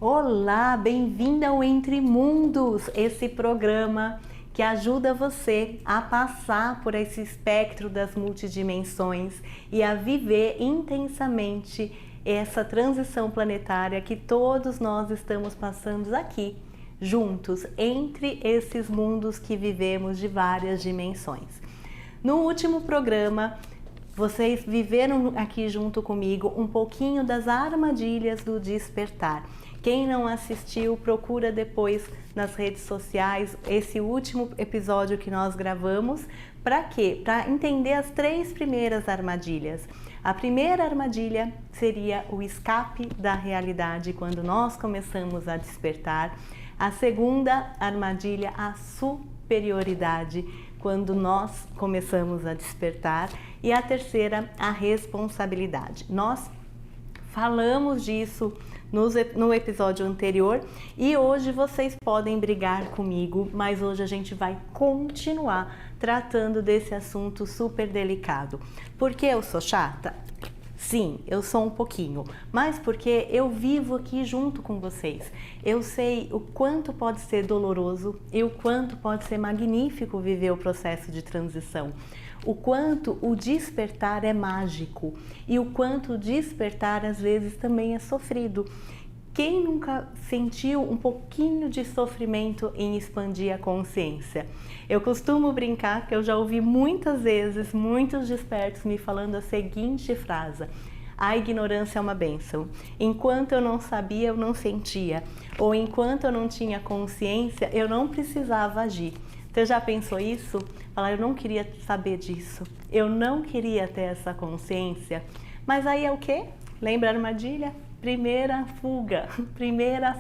Olá, bem-vinda ao Entre Mundos, esse programa que ajuda você a passar por esse espectro das multidimensões e a viver intensamente essa transição planetária que todos nós estamos passando aqui, juntos, entre esses mundos que vivemos de várias dimensões. No último programa, vocês viveram aqui junto comigo um pouquinho das armadilhas do despertar. Quem não assistiu, procura depois nas redes sociais esse último episódio que nós gravamos. Para quê? Para entender as 3 primeiras armadilhas. A primeira armadilha seria o escape da realidade quando nós começamos a despertar. A segunda armadilha, a superioridade, quando nós começamos a despertar. E a terceira, a responsabilidade. Nós falamos disso no episódio anterior e hoje vocês podem brigar comigo, mas hoje a gente vai continuar tratando desse assunto super delicado. Por que eu sou chata? Sim, eu sou um pouquinho, mas porque eu vivo aqui junto com vocês. Eu sei o quanto pode ser doloroso e o quanto pode ser magnífico viver o processo de transição. O quanto o despertar é mágico e o quanto o despertar às vezes também é sofrido. Quem nunca sentiu um pouquinho de sofrimento em expandir a consciência? Eu costumo brincar que eu já ouvi muitas vezes muitos despertos me falando a seguinte frase: a ignorância é uma bênção. Enquanto eu não sabia, eu não sentia. Ou enquanto eu não tinha consciência, eu não precisava agir. Você já pensou isso? Falar, eu não queria saber disso, eu não queria ter essa consciência. Mas aí é o quê? Lembra a armadilha? Primeira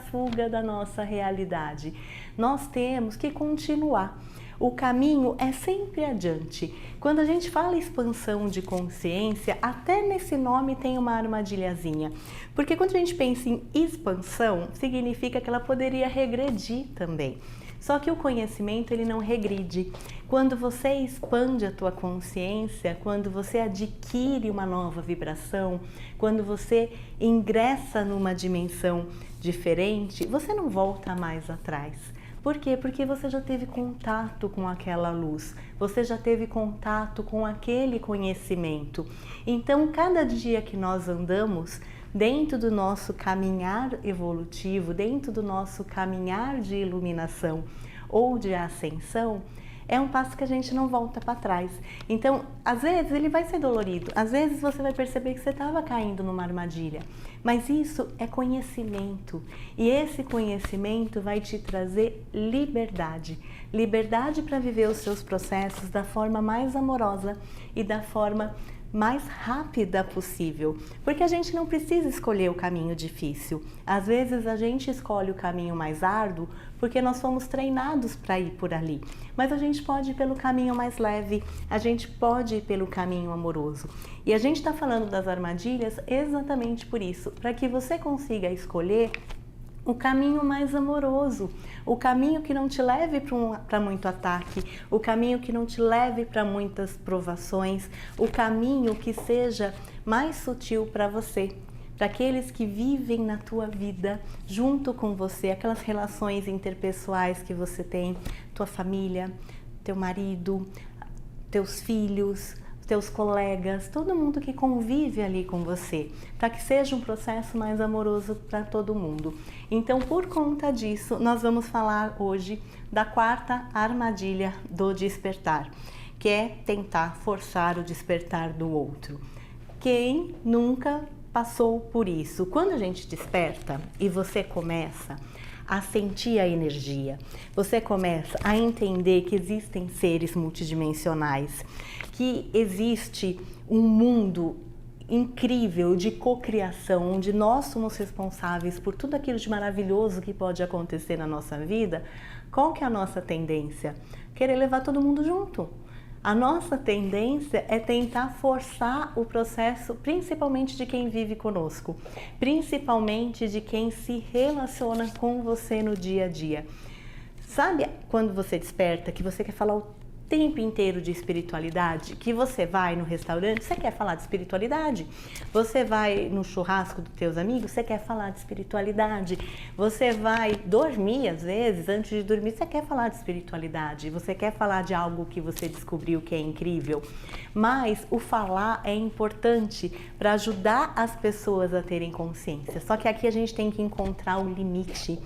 fuga da nossa realidade. Nós temos que continuar. O caminho é sempre adiante. Quando a gente fala expansão de consciência, até nesse nome tem uma armadilhazinha. Porque quando a gente pensa em expansão, significa que ela poderia regredir também. Só que o conhecimento ele não regride. Quando você expande a tua consciência, quando você adquire uma nova vibração, quando você ingressa numa dimensão diferente, você não volta mais atrás. Por quê? Porque você já teve contato com aquela luz, você já teve contato com aquele conhecimento. Então, cada dia que nós andamos dentro do nosso caminhar evolutivo, dentro do nosso caminhar de iluminação ou de ascensão, é um passo que a gente não volta para trás. Então, às vezes ele vai ser dolorido, às vezes você vai perceber que você estava caindo numa armadilha, mas isso é conhecimento e esse conhecimento vai te trazer liberdade. Liberdade para viver os seus processos da forma mais amorosa e da forma mais rápida possível, porque a gente não precisa escolher o caminho difícil. Às vezes a gente escolhe o caminho mais árduo porque nós fomos treinados para ir por ali, mas a gente pode ir pelo caminho mais leve, a gente pode ir pelo caminho amoroso. E a gente está falando das armadilhas exatamente por isso, para que você consiga escolher o caminho mais amoroso, o caminho que não te leve para muito ataque, o caminho que não te leve para muitas provações, o caminho que seja mais sutil para você, para aqueles que vivem na tua vida junto com você, aquelas relações interpessoais que você tem, tua família, teu marido, teus filhos, teus colegas, todo mundo que convive ali com você, para que seja um processo mais amoroso para todo mundo. Então, por conta disso, nós vamos falar hoje da 4ª armadilha do despertar, que é tentar forçar o despertar do outro. Quem nunca passou por isso? Quando a gente desperta e você começa a sentir a energia, você começa a entender que existem seres multidimensionais, que existe um mundo incrível de cocriação, onde nós somos responsáveis por tudo aquilo de maravilhoso que pode acontecer na nossa vida. Qual que é a nossa tendência? Querer levar todo mundo junto. A nossa tendência é tentar forçar o processo, principalmente de quem vive conosco, principalmente de quem se relaciona com você no dia a dia. Sabe quando você desperta que você quer falar o tempo inteiro de espiritualidade, que você vai no restaurante, você quer falar de espiritualidade. Você vai no churrasco dos teus amigos, você quer falar de espiritualidade. Você vai dormir, às vezes, antes de dormir, você quer falar de espiritualidade. Você quer falar de algo que você descobriu que é incrível. Mas o falar é importante para ajudar as pessoas a terem consciência. Só que aqui a gente tem que encontrar o limite.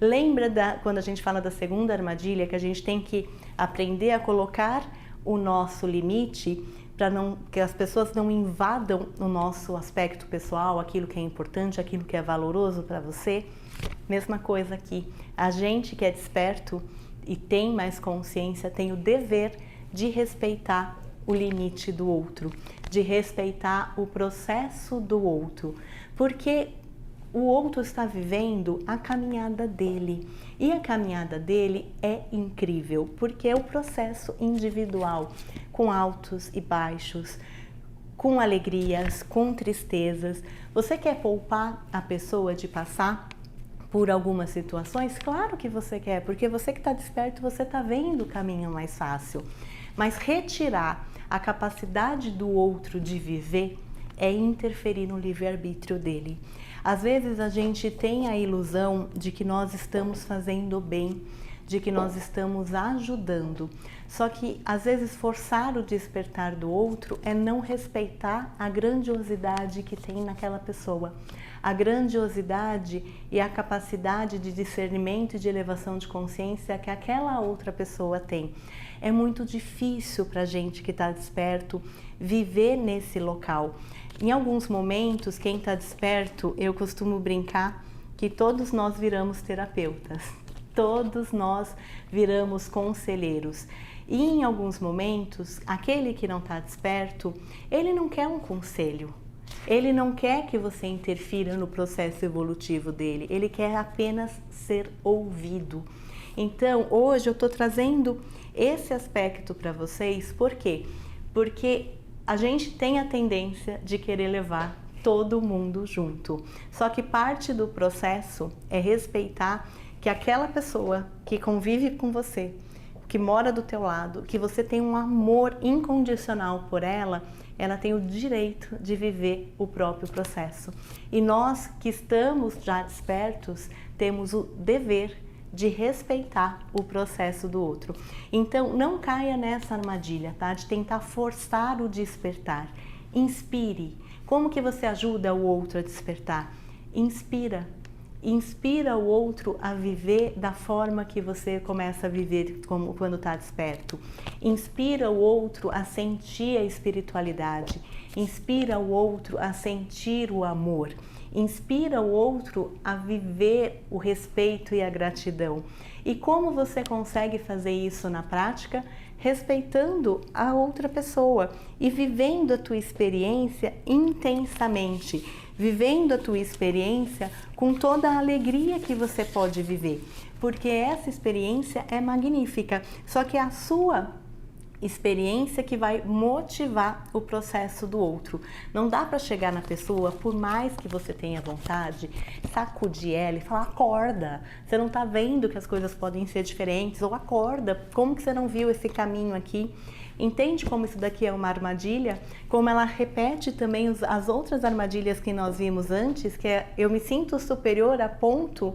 Lembra quando a gente fala da segunda armadilha, que a gente tem que aprender a colocar o nosso limite para que as pessoas não invadam o nosso aspecto pessoal, aquilo que é importante, aquilo que é valoroso para você? Mesma coisa aqui. A gente que é desperto e tem mais consciência tem o dever de respeitar o limite do outro, de respeitar o processo do outro, porque o outro está vivendo a caminhada dele e a caminhada dele é incrível, porque é o processo individual, com altos e baixos, com alegrias, com tristezas. Você quer poupar a pessoa de passar por algumas situações? Claro que você quer, porque você que está desperto, você está vendo o caminho mais fácil. Mas retirar a capacidade do outro de viver é interferir no livre-arbítrio dele. Às vezes a gente tem a ilusão de que nós estamos fazendo bem, de que nós estamos ajudando. Só que às vezes forçar o despertar do outro é não respeitar a grandiosidade que tem naquela pessoa. A grandiosidade e a capacidade de discernimento e de elevação de consciência que aquela outra pessoa tem. É muito difícil para a gente que está desperto viver nesse local. Em alguns momentos, quem está desperto, eu costumo brincar que todos nós viramos terapeutas, todos nós viramos conselheiros. E em alguns momentos, aquele que não está desperto, ele não quer um conselho, ele não quer que você interfira no processo evolutivo dele, ele quer apenas ser ouvido. Então, hoje eu estou trazendo esse aspecto para vocês, por quê? Porque a gente tem a tendência de querer levar todo mundo junto. Só que parte do processo é respeitar que aquela pessoa que convive com você, que mora do teu lado, que você tem um amor incondicional por ela, ela tem o direito de viver o próprio processo. E nós que estamos já despertos, temos o dever de respeitar o processo do outro. Então, não caia nessa armadilha, tá? De tentar forçar o despertar. Inspire. Como que você ajuda o outro a despertar? Inspira. Inspira o outro a viver da forma que você começa a viver como quando está desperto. Inspira o outro a sentir a espiritualidade. Inspira o outro a sentir o amor. Inspira o outro a viver o respeito e a gratidão. E como você consegue fazer isso na prática? Respeitando a outra pessoa e vivendo a tua experiência intensamente, vivendo a tua experiência com toda a alegria que você pode viver, porque essa experiência é magnífica, só que é a sua experiência que vai motivar o processo do outro. Não dá para chegar na pessoa, por mais que você tenha vontade, sacudir ela e falar: acorda, você não está vendo que as coisas podem ser diferentes, ou acorda, como que você não viu esse caminho aqui? Entende como isso daqui é uma armadilha? Como ela repete também as outras armadilhas que nós vimos antes, que é: eu me sinto superior a ponto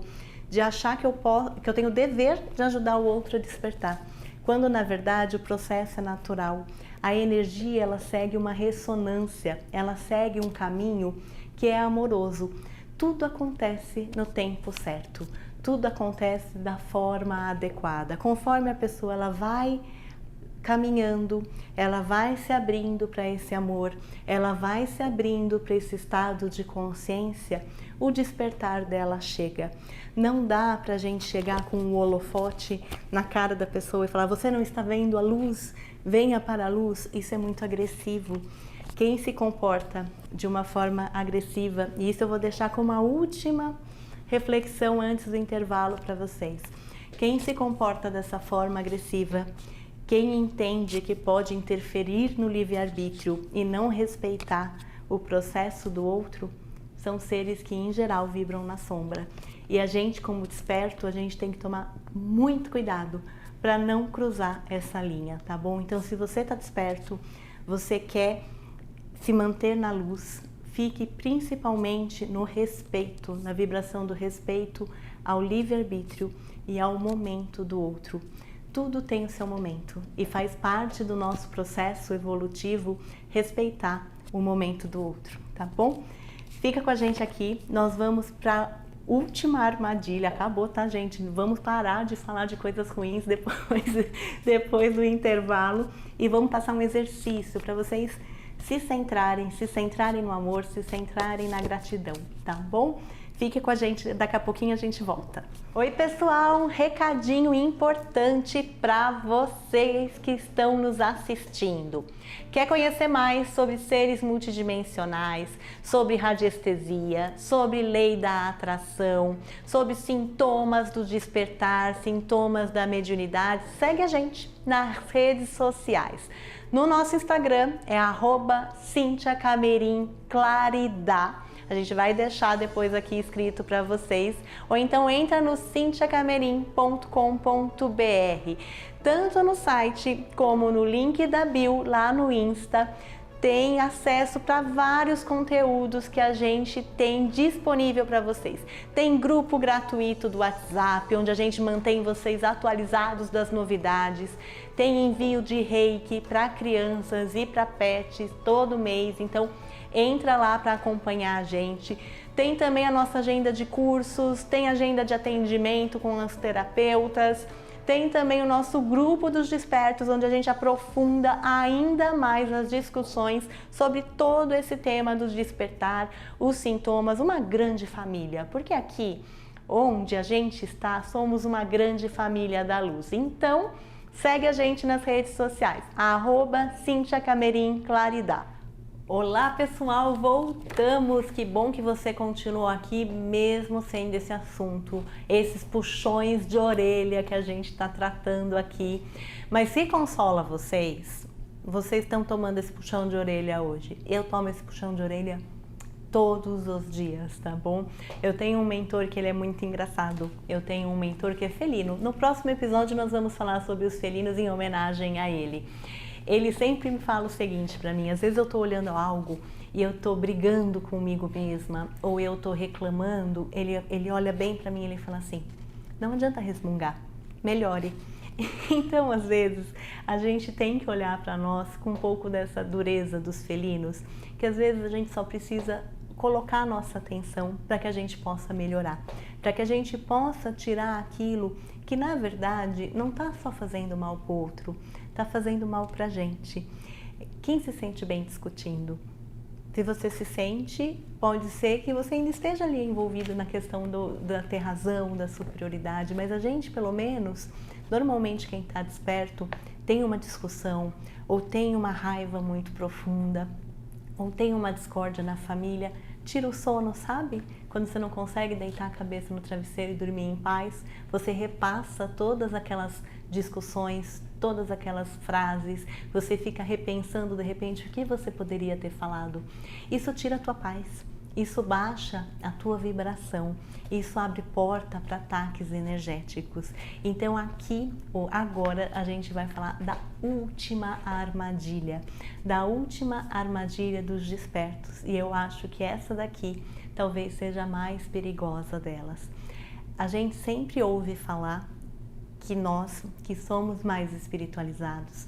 de achar que eu tenho o dever de ajudar o outro a despertar. Quando na verdade o processo é natural. A energia ela segue uma ressonância, ela segue um caminho que é amoroso. Tudo acontece no tempo certo, tudo acontece da forma adequada. Conforme a pessoa ela vai caminhando, ela vai se abrindo para esse amor, ela vai se abrindo para esse estado de consciência, o despertar dela chega. Não dá para a gente chegar com um holofote na cara da pessoa e falar: você não está vendo a luz? Venha para a luz. Isso é muito agressivo. Quem se comporta de uma forma agressiva, e isso eu vou deixar como a última reflexão antes do intervalo para vocês. Quem se comporta dessa forma agressiva, quem entende que pode interferir no livre-arbítrio e não respeitar o processo do outro, são seres que em geral vibram na sombra. E a gente, como desperto, a gente tem que tomar muito cuidado para não cruzar essa linha, tá bom? Então, se você está desperto, você quer se manter na luz, fique principalmente no respeito, na vibração do respeito ao livre-arbítrio e ao momento do outro. Tudo tem o seu momento e faz parte do nosso processo evolutivo respeitar o momento do outro, tá bom? Fica com a gente aqui, nós vamos para última armadilha. Acabou, tá, gente? Vamos parar de falar de coisas ruins depois do intervalo e vamos passar um exercício para vocês se centrarem no amor, se centrarem na gratidão, tá bom? Fique com a gente, daqui a pouquinho a gente volta. Oi, pessoal, um recadinho importante para vocês que estão nos assistindo. Quer conhecer mais sobre seres multidimensionais, sobre radiestesia, sobre lei da atração, sobre sintomas do despertar, sintomas da mediunidade? Segue a gente nas redes sociais. No nosso Instagram é @CintiaCamerinClaridá. A gente vai deixar depois aqui escrito para vocês, ou então entra no cintiacamerim.com.br, tanto no site como no link da bio lá no Insta. Tem acesso para vários conteúdos que a gente tem disponível para vocês. Tem grupo gratuito do WhatsApp, onde a gente mantém vocês atualizados das novidades. Tem envio de reiki para crianças e para pets todo mês, então entra lá para acompanhar a gente. Tem também a nossa agenda de cursos, tem agenda de atendimento com os terapeutas. Tem também o nosso grupo dos despertos, onde a gente aprofunda ainda mais as discussões sobre todo esse tema do despertar, os sintomas, uma grande família. Porque aqui, onde a gente está, somos uma grande família da luz. Então, segue a gente nas redes sociais, @CintiaCamerinClaridá. Olá, pessoal, voltamos. Que bom que você continuou aqui mesmo sendo esse assunto, esses puxões de orelha que a gente está tratando aqui. Mas se consola vocês estão tomando esse puxão de orelha hoje. Eu tomo esse puxão de orelha todos os dias, tá bom? Eu tenho um mentor que ele é muito engraçado. Eu tenho um mentor que é felino. No próximo episódio nós vamos falar sobre os felinos em homenagem a ele. Ele sempre me fala o seguinte para mim: às vezes eu tô olhando algo e eu tô brigando comigo mesma, ou eu tô reclamando, ele olha bem para mim e ele fala assim: não adianta resmungar, melhore. Então, às vezes, a gente tem que olhar para nós com um pouco dessa dureza dos felinos, que às vezes a gente só precisa colocar a nossa atenção para que a gente possa melhorar, para que a gente possa tirar aquilo que na verdade não está só fazendo mal para o outro, está fazendo mal para a gente. Quem se sente bem discutindo? Se você se sente, pode ser que você ainda esteja ali envolvido na questão da ter razão, da superioridade, mas a gente, pelo menos, normalmente quem está desperto tem uma discussão, ou tem uma raiva muito profunda, ou tem uma discórdia na família, tira o sono, sabe? Quando você não consegue deitar a cabeça no travesseiro e dormir em paz, você repassa todas aquelas discussões, todas aquelas frases, você fica repensando de repente o que você poderia ter falado. Isso tira a tua paz, isso baixa a tua vibração, isso abre porta para ataques energéticos. Então aqui, ou agora, a gente vai falar da última armadilha dos despertos. E eu acho que essa daqui talvez seja a mais perigosa delas. A gente sempre ouve falar que nós, que somos mais espiritualizados,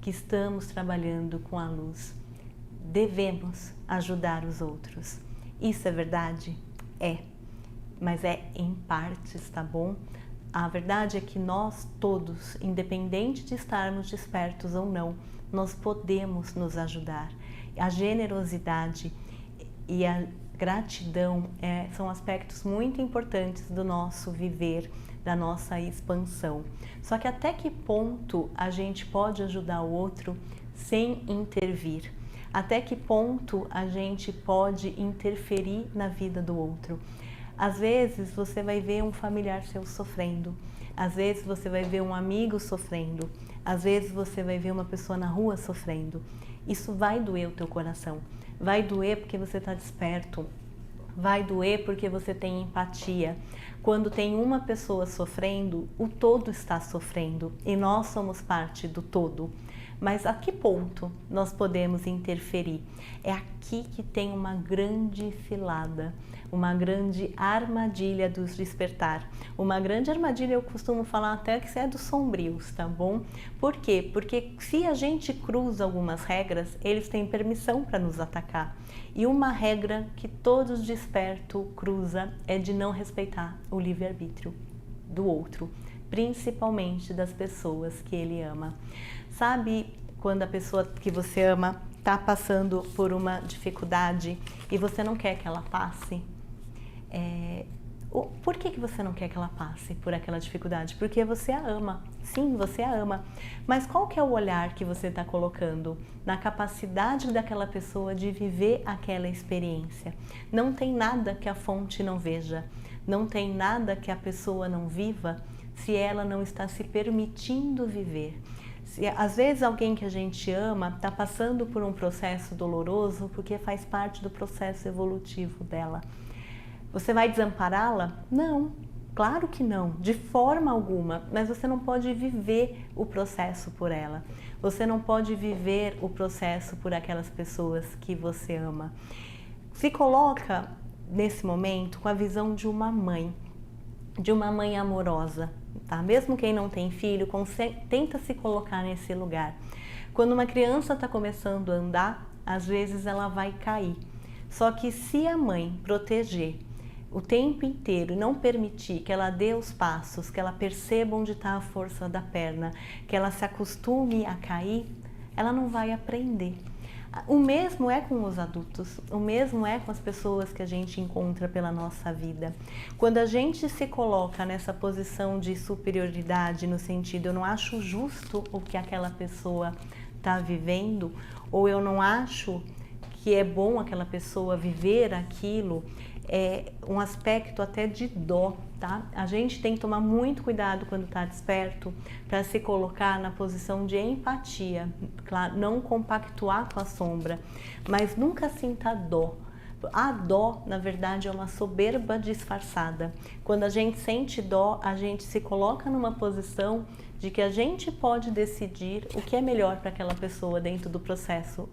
que estamos trabalhando com a luz, devemos ajudar os outros. Isso é verdade? É, mas é em partes, tá bom? A verdade é que nós todos, independente de estarmos despertos ou não, nós podemos nos ajudar. A generosidade e a gratidão são aspectos muito importantes do nosso viver, da nossa expansão. Só que até que ponto a gente pode ajudar o outro sem intervir? Até que ponto a gente pode interferir na vida do outro? Às vezes você vai ver um familiar seu sofrendo, às vezes você vai ver um amigo sofrendo, às vezes você vai ver uma pessoa na rua sofrendo. Isso vai doer o teu coração, vai doer porque você está desperto, Vai doer porque você tem empatia. Quando tem uma pessoa sofrendo, o todo está sofrendo e nós somos parte do todo. Mas a que ponto nós podemos interferir? É aqui que tem uma grande cilada, uma grande armadilha dos despertar. Uma grande armadilha, eu costumo falar até que é dos sombrios, tá bom? Por quê? Porque se a gente cruza algumas regras, eles têm permissão para nos atacar. E uma regra que todos desperto cruza é de não respeitar o livre-arbítrio do outro, principalmente das pessoas que ele ama. Sabe quando a pessoa que você ama está passando por uma dificuldade e você não quer que ela passe? Por que você não quer que ela passe por aquela dificuldade? Porque você a ama. Sim, você a ama. Mas qual que é o olhar que você está colocando na capacidade daquela pessoa de viver aquela experiência? Não tem nada que a fonte não veja. Não tem nada que a pessoa não viva se ela não está se permitindo viver. Às vezes alguém que a gente ama está passando por um processo doloroso porque faz parte do processo evolutivo dela. Você vai desampará-la? Não, claro que não, de forma alguma, mas você não pode viver o processo por ela. Você não pode viver o processo por aquelas pessoas que você ama. Se coloca nesse momento com a visão de uma mãe amorosa, tá? Mesmo quem não tem filho, tenta se colocar nesse lugar. Quando uma criança está começando a andar, às vezes ela vai cair. Só que se a mãe proteger o tempo inteiro e não permitir que ela dê os passos, que ela perceba onde está a força da perna, que ela se acostume a cair, ela não vai aprender. O mesmo é com os adultos, o mesmo é com as pessoas que a gente encontra pela nossa vida. Quando a gente se coloca nessa posição de superioridade, no sentido, eu não acho justo o que aquela pessoa está vivendo, ou eu não acho que é bom aquela pessoa viver aquilo, é um aspecto até de dó, tá? A gente tem que tomar muito cuidado quando está desperto para se colocar na posição de empatia, claro, não compactuar com a sombra, mas nunca sinta dó. A dó, na verdade, é uma soberba disfarçada. Quando a gente sente dó, a gente se coloca numa posição de que a gente pode decidir o que é melhor para aquela pessoa dentro do processo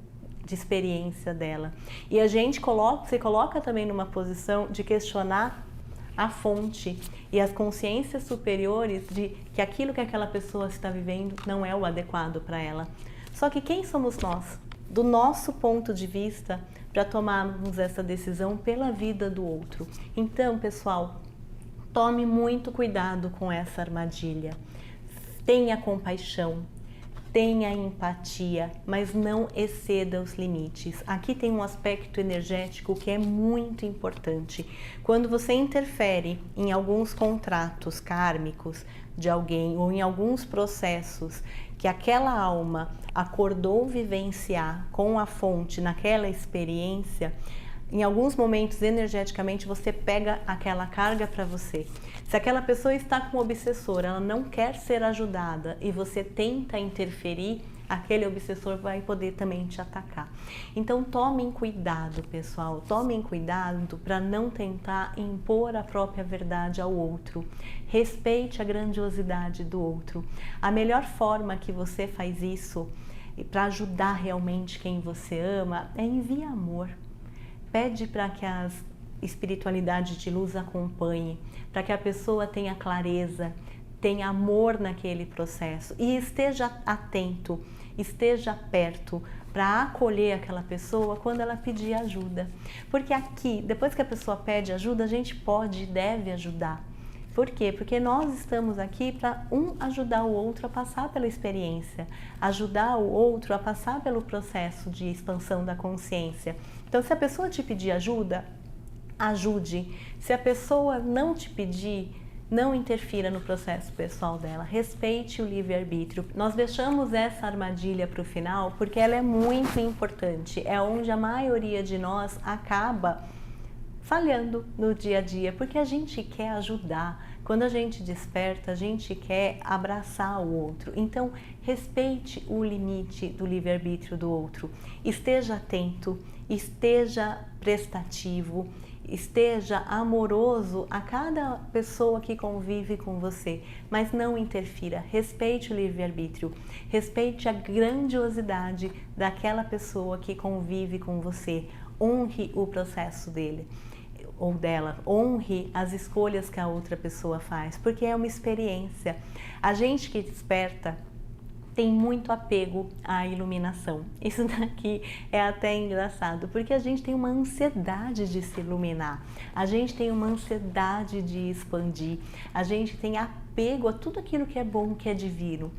de experiência dela. E a gente se coloca também numa posição de questionar a fonte e as consciências superiores de que aquilo que aquela pessoa está vivendo não é o adequado para ela. Só que quem somos nós, do nosso ponto de vista, para tomarmos essa decisão pela vida do outro? Então, pessoal, tome muito cuidado com essa armadilha. Tenha compaixão, tenha empatia, mas não exceda os limites. Aqui tem um aspecto energético que é muito importante. Quando você interfere em alguns contratos kármicos de alguém ou em alguns processos que aquela alma acordou vivenciar com a fonte naquela experiência, em alguns momentos, energeticamente, você pega aquela carga para você. Se aquela pessoa está com um obsessor, ela não quer ser ajudada e você tenta interferir, aquele obsessor vai poder também te atacar. Então, tomem cuidado, pessoal. Tomem cuidado para não tentar impor a própria verdade ao outro. Respeite a grandiosidade do outro. A melhor forma que você faz isso, para ajudar realmente quem você ama, é enviar amor. Pede para que a espiritualidade de luz acompanhe, para que a pessoa tenha clareza, tenha amor naquele processo e esteja atento, esteja perto para acolher aquela pessoa quando ela pedir ajuda. Porque aqui, depois que a pessoa pede ajuda, a gente pode e deve ajudar. Por quê? Porque nós estamos aqui para ajudar o outro a passar pela experiência, ajudar o outro a passar pelo processo de expansão da consciência. Então, se a pessoa te pedir ajuda, ajude. Se a pessoa não te pedir, não interfira no processo pessoal dela. Respeite o livre-arbítrio. Nós deixamos essa armadilha para o final porque ela é muito importante. É onde a maioria de nós acaba falhando no dia a dia, porque a gente quer ajudar. Quando a gente desperta, a gente quer abraçar o outro. Então, respeite o limite do livre-arbítrio do outro. Esteja atento, esteja prestativo, esteja amoroso a cada pessoa que convive com você, mas não interfira. Respeite o livre-arbítrio, respeite a grandiosidade daquela pessoa que convive com você. Honre o processo dele ou dela, honre as escolhas que a outra pessoa faz, porque é uma experiência. A gente que desperta tem muito apego à iluminação. Isso daqui é até engraçado, porque a gente tem uma ansiedade de se iluminar, a gente tem uma ansiedade de expandir, a gente tem apego a tudo aquilo que é bom, que é divino.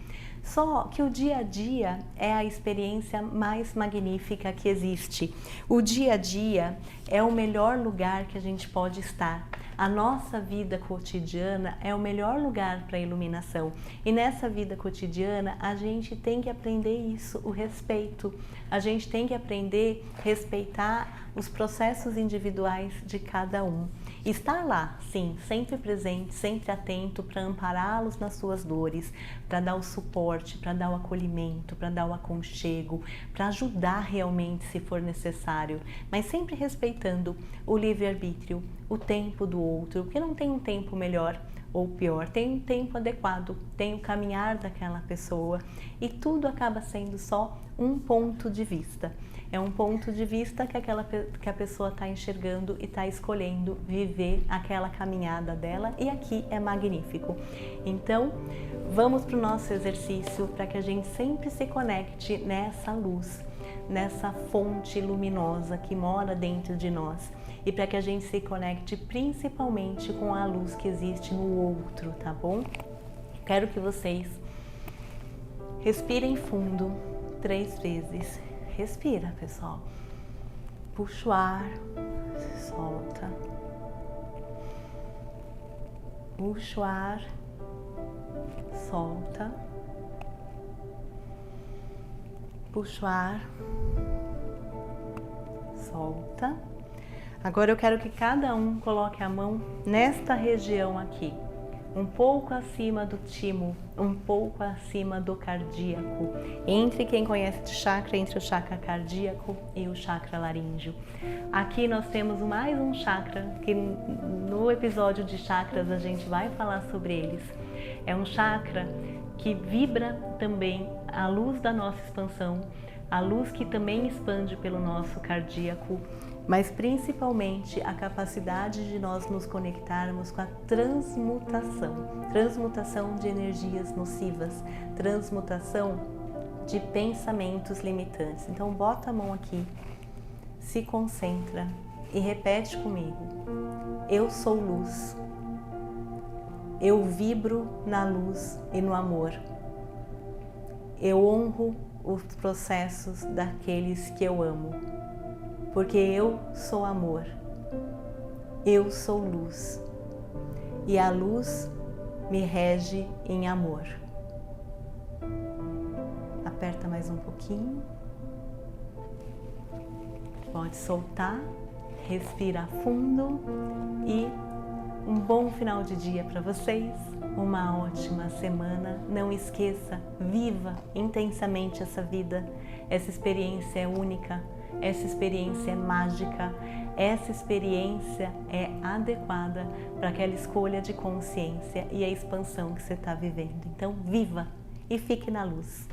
Só que o dia a dia é a experiência mais magnífica que existe. O dia a dia é o melhor lugar que a gente pode estar. A nossa vida cotidiana é o melhor lugar para a iluminação. E nessa vida cotidiana, a gente tem que aprender isso, o respeito. A gente tem que aprender a respeitar os processos individuais de cada um. Estar lá, sim, sempre presente, sempre atento para ampará-los nas suas dores, para dar o suporte, para dar o acolhimento, para dar o aconchego, para ajudar realmente se for necessário, mas sempre respeitando o livre-arbítrio, o tempo do outro, porque não tem um tempo melhor ou pior, tem um tempo adequado, tem o caminhar daquela pessoa e tudo acaba sendo só um ponto de vista. É um ponto de vista que a pessoa está enxergando e está escolhendo viver aquela caminhada dela, e aqui é magnífico. Então, vamos para o nosso exercício para que a gente sempre se conecte nessa luz, nessa fonte luminosa que mora dentro de nós, e para que a gente se conecte principalmente com a luz que existe no outro, tá bom? Quero que vocês respirem fundo 3 vezes. Respira, pessoal. Puxa o ar, solta. Puxa o ar, solta. Puxa o ar, solta. Agora eu quero que cada um coloque a mão nesta região aqui, um pouco acima do timo, um pouco acima do cardíaco, entre quem conhece de chakra, entre o chakra cardíaco e o chakra laríngeo. Aqui nós temos mais um chakra, que no episódio de chakras a gente vai falar sobre eles. É um chakra que vibra também a luz da nossa expansão, a luz que também expande pelo nosso cardíaco, mas principalmente a capacidade de nós nos conectarmos com a transmutação de energias nocivas, transmutação de pensamentos limitantes. Então bota a mão aqui, se concentra e repete comigo: eu sou luz, eu vibro na luz e no amor, eu honro os processos daqueles que eu amo, porque eu sou amor, eu sou luz, e a luz me rege em amor. Aperta mais um pouquinho, pode soltar, respira fundo e um bom final de dia para vocês, uma ótima semana. Não esqueça, viva intensamente essa vida, essa experiência é única. Essa experiência é mágica, essa experiência é adequada para aquela escolha de consciência e a expansão que você está vivendo. Então, viva e fique na luz.